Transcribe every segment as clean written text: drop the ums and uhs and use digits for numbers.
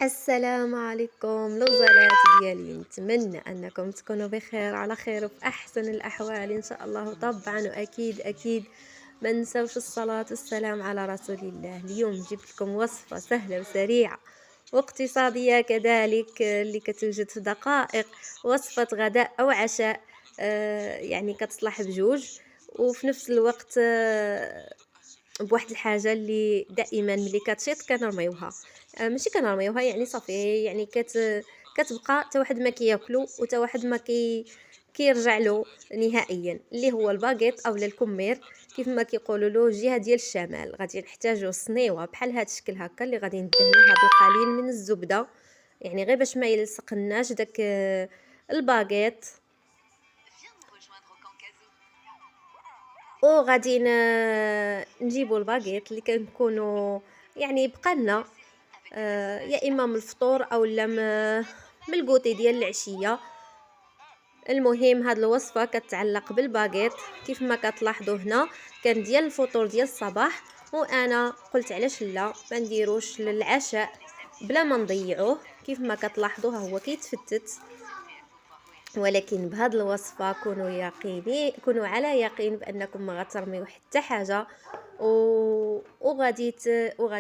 السلام عليكم الوزارات ديالي، نتمنى انكم تكونوا بخير على خير وفي احسن الاحوال ان شاء الله. طبعا واكيد ما نساوش الصلاه والسلام على رسول الله. اليوم جبت لكم وصفه سهله وسريعه واقتصاديه كذلك، اللي كتوجد في دقائق. وصفه غداء او عشاء، يعني كتصلح بجوج، وفي نفس الوقت بواحد الحاجه اللي دائما ملي كتشيط كنرميوها. ماشي كنرميوها، يعني صافي، يعني كتبقى حتى واحد ما كياكلو وتا واحد ما كيرجع له نهائيا، اللي هو الباغيت اولا الكمير كيف ما كيقولوا له الجهه ديال الشمال. غادي نحتاجو صنيوه بحال هذا الشكل هكا، اللي غادي ندهنوا هذا القليل من الزبده، يعني غير باش ما يلصقناش داك الباغيت. وغادي نجيبوا الباغيت اللي كنكونوا يعني بقالنا، يا اما من الفطور او لا من الكوتي ديال العشيه. المهم هاد الوصفه كتعلق بالباغيت كيف ما كتلاحظوا هنا، كان ديال الفطور ديال الصباح، وانا قلت علاش لا ما نديروش للعشاء بلا ما نضيعوه. كيف ما كتلاحظوا هو كيتفتت، ولكن بهاد الوصفه كونوا على يقين بانكم ما غترميو حتى حاجه، وغادي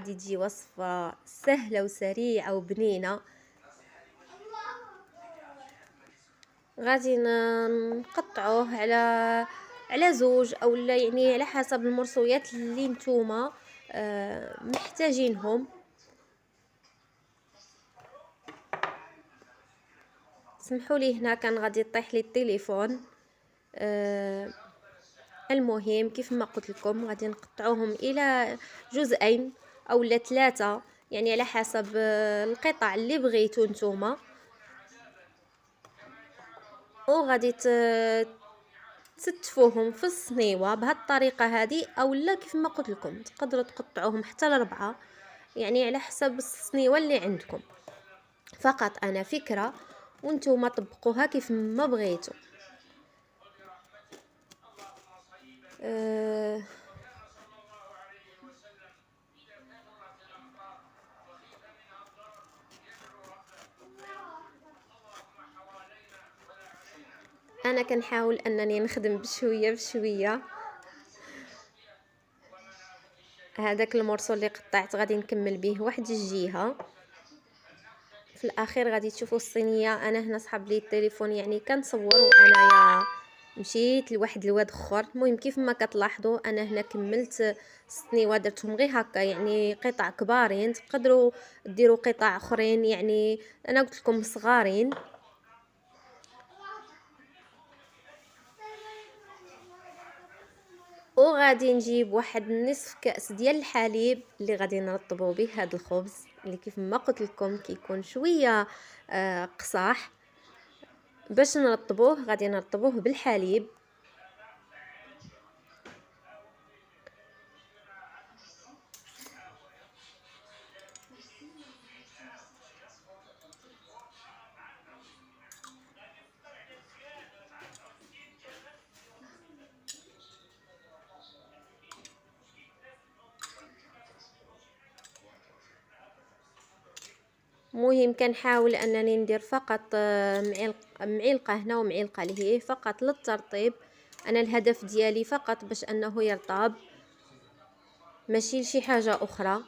تجي وصفه سهله وسريعه وبنينه. غادي نقطعوه على زوج او لا، يعني على حسب المرصويات اللي نتوما محتاجينهم. سمحوا لي، هنا كان غادي يطيح لي التليفون. المهم كيف ما قلت لكم غادي نقطعوهم الى جزئين او لا ثلاثه، يعني على حسب القطع اللي بغيتو نتوما. وغادي تستفوهم في الصنيوه بهذه الطريقه هذه، او لا كيف ما قلت لكم تقدروا تقطعوهم حتى لربعه، يعني على حسب الصنيوه اللي عندكم. فقط انا فكره وانتم طبقوها كيف ما بغيتوا. انا كنحاول انني نخدم بشويه. هذاك المرسول اللي قطعت غادي نكمل به واحد الجهه. في الاخير غادي تشوفوا الصينيه. انا هنا صحاب لي التليفون، يعني كنصور وانايا مشيت لواحد الواد اخر. المهم كيف ما كتلاحظوا انا هنا كملت الصنيوه، درتهم غير هكا يعني قطع كبارين. تقدروا ديروا قطع اخرين، يعني انا قلت لكم صغارين. وغادي نجيب واحد نصف كأس ديال الحليب اللي غادي نرطبوا به هذا الخبز، اللي كيف ما قلت لكم كيكون شويه قصاح. باش نرطبوه غادي نرطبوه بالحليب. مهم كنحاول انني ندير فقط معلقه هنا ومعلقه لهيه فقط للترطيب. انا الهدف ديالي فقط باش انه يرطب، ماشي لشي حاجه اخرى.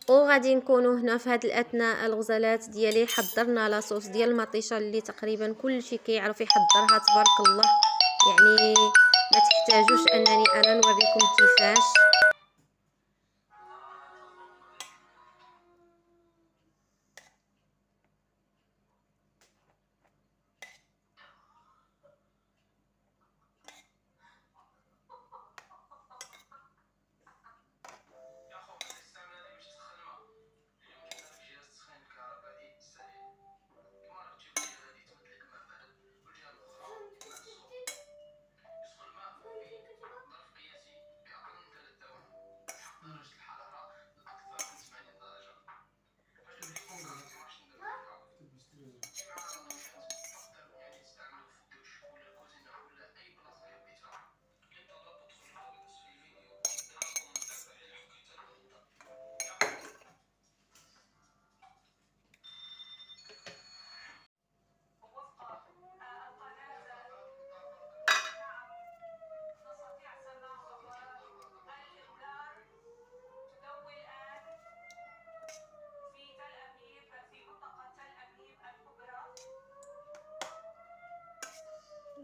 وغادي نكونوا هنا في هذه الاثناء الغزالات ديالي حضرنا لاصوص ديال المطيشه اللي تقريبا كل شيء كيعرف يحضرها تبارك الله، يعني ما تحتاجوش انني انا نوريكم كيفاش.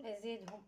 أزيدهم